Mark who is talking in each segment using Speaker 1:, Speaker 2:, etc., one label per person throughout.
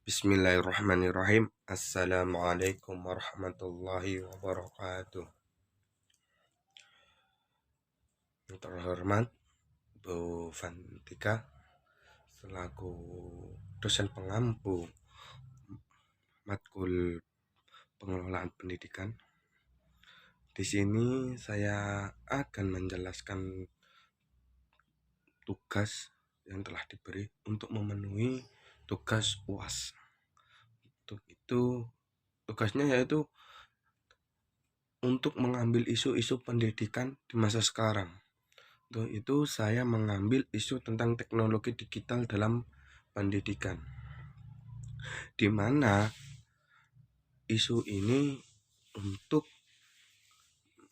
Speaker 1: Bismillahirrahmanirrahim. Assalamualaikum warahmatullahi wabarakatuh. Yang terhormat Bu Fantika selaku dosen pengampu matkul pengelolaan pendidikan. Di sini saya akan menjelaskan tugas yang telah diberi untuk memenuhi tugas UAS. Untuk itu tugasnya yaitu untuk mengambil isu-isu pendidikan di masa sekarang. Untuk itu saya mengambil isu tentang teknologi digital dalam pendidikan, di mana isu ini untuk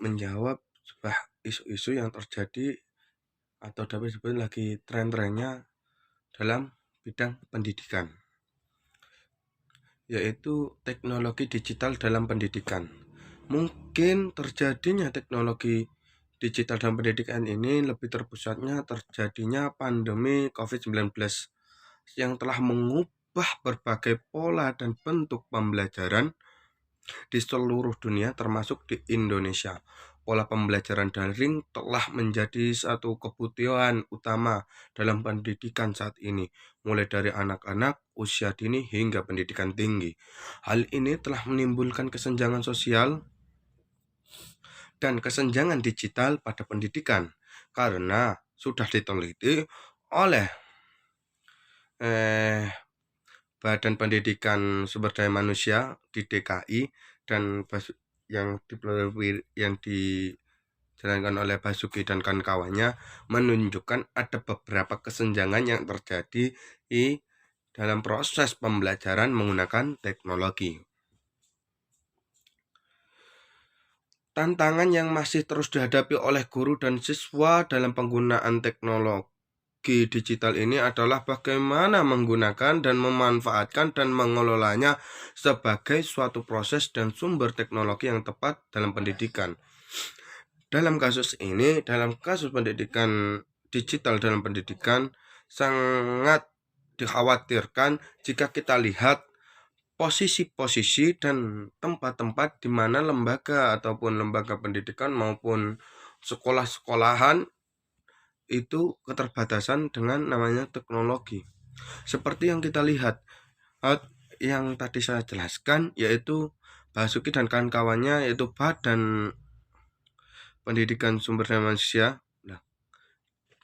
Speaker 1: menjawab sebuah isu-isu yang terjadi atau dapat disebut lagi tren-trennya dalam bidang pendidikan, yaitu teknologi digital dalam pendidikan. Mungkin terjadinya teknologi digital dalam pendidikan ini lebih terpusatnya terjadinya pandemi COVID-19 yang telah mengubah berbagai pola dan bentuk pembelajaran di seluruh dunia termasuk di Indonesia. Pola pembelajaran daring telah menjadi satu kebutuhan utama dalam pendidikan saat ini, mulai dari anak-anak, usia dini hingga pendidikan tinggi. Hal ini telah menimbulkan kesenjangan sosial dan kesenjangan digital pada pendidikan karena sudah diteliti oleh Badan Pendidikan Sumber Daya Manusia di DKI dan yang dijalankan oleh Basuki dan kawan-kawannya menunjukkan ada beberapa kesenjangan yang terjadi dalam proses pembelajaran menggunakan teknologi. Tantangan yang masih terus dihadapi oleh guru dan siswa dalam penggunaan teknologi digital ini adalah bagaimana menggunakan dan memanfaatkan dan mengelolanya sebagai suatu proses dan sumber teknologi yang tepat dalam pendidikan. Dalam kasus ini, dalam kasus pendidikan digital dalam pendidikan, sangat dikhawatirkan jika kita lihat posisi-posisi dan tempat-tempat di mana lembaga ataupun lembaga pendidikan maupun sekolah-sekolahan itu keterbatasan dengan namanya teknologi. Seperti yang kita lihat, yang tadi saya jelaskan, yaitu Basuki dan kawan-kawannya, yaitu Badan Pendidikan Sumber Daya Manusia,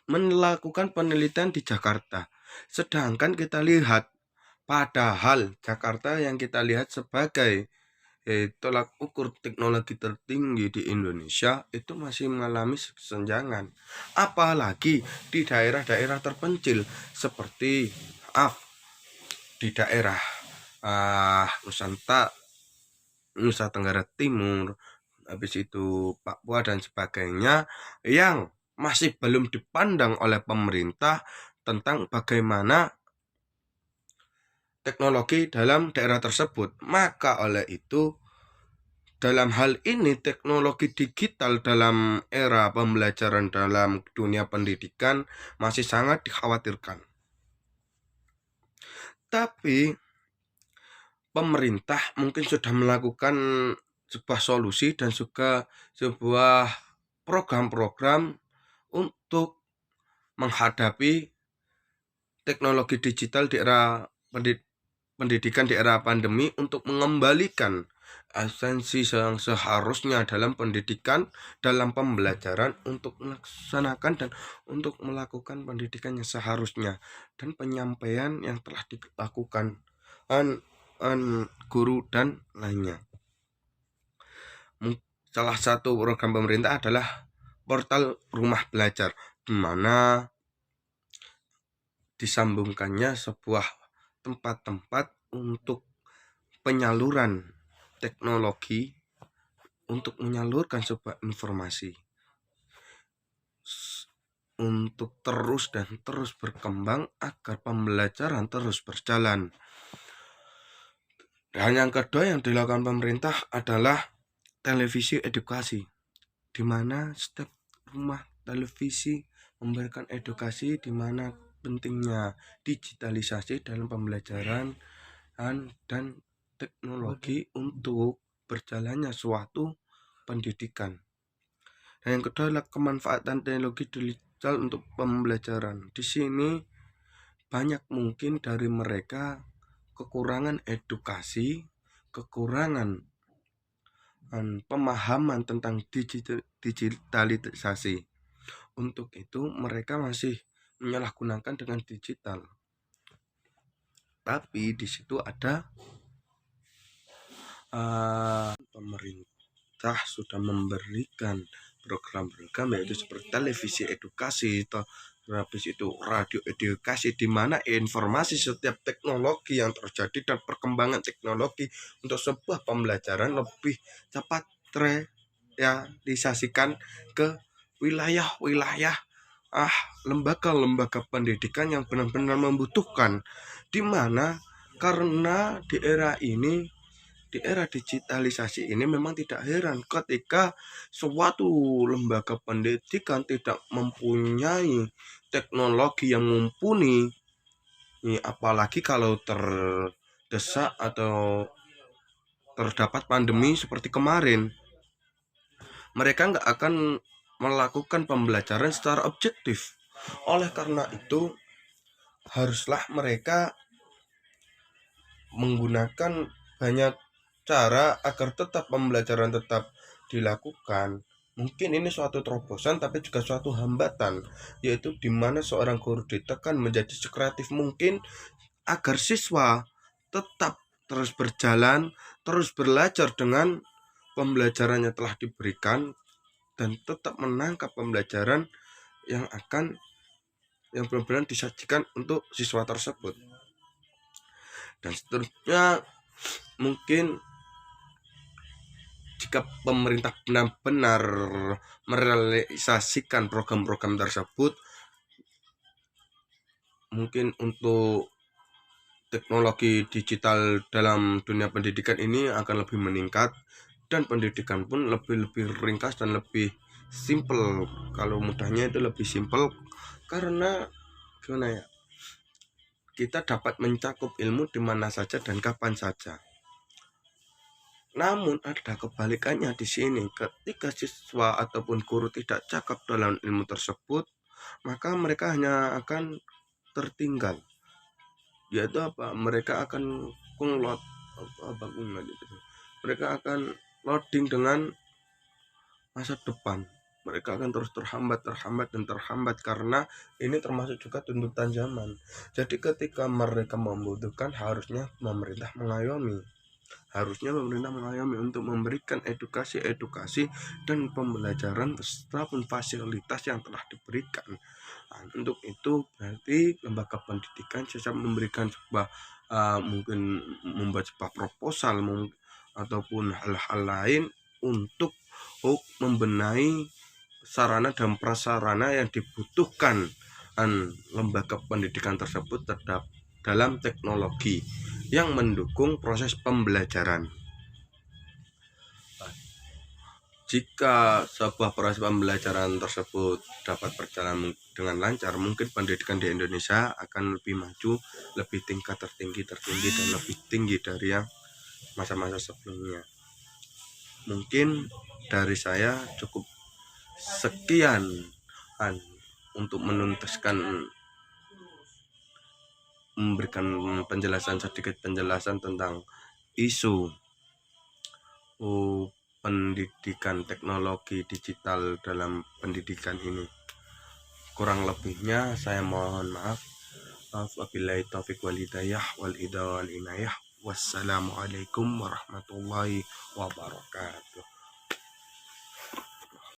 Speaker 1: melakukan penelitian di Jakarta. Sedangkan kita lihat, padahal Jakarta yang kita lihat sebagai tolak ukur teknologi tertinggi di Indonesia itu masih mengalami kesenjangan. Apalagi di daerah-daerah terpencil seperti di daerah Nusa Tenggara Timur, habis itu Papua dan sebagainya, yang masih belum dipandang oleh pemerintah tentang bagaimana teknologi dalam daerah tersebut. Maka oleh itu, dalam hal ini teknologi digital dalam era pembelajaran dalam dunia pendidikan masih sangat dikhawatirkan. Tapi pemerintah mungkin sudah melakukan sebuah solusi dan juga sebuah program-program untuk menghadapi teknologi digital di era pendidikan di era pandemi untuk mengembalikan esensi yang seharusnya dalam pendidikan, dalam pembelajaran untuk melaksanakan dan untuk melakukan pendidikan yang seharusnya dan penyampaian yang telah dilakukan guru dan lainnya. Salah satu program pemerintah adalah portal rumah belajar, di mana disambungkannya sebuah tempat-tempat untuk penyaluran teknologi untuk menyalurkan sebuah informasi untuk terus dan terus berkembang agar pembelajaran terus berjalan. Dan yang kedua yang dilakukan pemerintah adalah televisi edukasi, di mana setiap rumah televisi memberikan edukasi di mana pentingnya digitalisasi dalam pembelajaran dan teknologi untuk berjalannya suatu pendidikan. Dan yang kedua adalah kemanfaatan teknologi digital untuk pembelajaran. Di sini banyak mungkin dari mereka kekurangan edukasi, kekurangan pemahaman tentang digitalisasi. Untuk itu mereka masih menyalahgunakan dengan digital. Tapi di situ ada pemerintah sudah memberikan program-program yaitu seperti televisi edukasi, habis itu radio edukasi, di mana informasi setiap teknologi yang terjadi dan perkembangan teknologi untuk sebuah pembelajaran lebih cepat terrealisasikan ke wilayah-wilayah lembaga-lembaga pendidikan yang benar-benar membutuhkan, di mana karena di era digitalisasi ini memang tidak heran ketika suatu lembaga pendidikan tidak mempunyai teknologi yang mumpuni, apalagi kalau terdesak atau terdapat pandemi seperti kemarin, mereka nggak akan melakukan pembelajaran secara objektif. Oleh karena itu, haruslah mereka menggunakan banyak cara agar tetap pembelajaran tetap dilakukan. Mungkin ini suatu terobosan tapi juga suatu hambatan, yaitu di mana seorang guru ditekan menjadi sekreatif mungkin agar siswa tetap terus berjalan, terus belajar dengan pembelajarannya telah diberikan dan tetap menangkap pembelajaran yang benar-benar disajikan untuk siswa tersebut. Dan seterusnya, mungkin jika pemerintah benar-benar merealisasikan program-program tersebut, mungkin untuk teknologi digital dalam dunia pendidikan ini akan lebih meningkat dan pendidikan pun lebih ringkas dan lebih simple. Kalau mudahnya itu lebih simple, karena gimana ya, kita dapat mencakup ilmu di mana saja dan kapan saja. Namun ada kebalikannya di sini, ketika siswa ataupun guru tidak cakap dalam ilmu tersebut, maka mereka hanya akan tertinggal. Yaitu apa? Mereka akan kunglot, mereka akan loading dengan masa depan. Mereka akan terus terhambat karena ini termasuk juga tuntutan zaman. Jadi ketika mereka membutuhkan, harusnya pemerintah mengayomi untuk memberikan edukasi dan pembelajaran beserta fasilitas yang telah diberikan. Untuk itu berarti lembaga pendidikan bisa memberikan sebuah mungkin membuat sebuah proposal ataupun hal-hal lain untuk membenahi sarana dan prasarana yang dibutuhkan lembaga pendidikan tersebut terhadap dalam teknologi yang mendukung proses pembelajaran. Jika sebuah proses pembelajaran tersebut dapat berjalan dengan lancar, mungkin pendidikan di Indonesia akan lebih maju, lebih tingkat tertinggi dan lebih tinggi dari yang masa-masa sebelumnya. Mungkin dari saya cukup sekian untuk menuntaskan, memberikan sedikit penjelasan tentang isu pendidikan teknologi digital dalam pendidikan ini. Kurang lebihnya saya mohon maaf. Wabillahi taufiq wal hidayah wal inayah. Wassalamualaikum warahmatullahi wabarakatuh.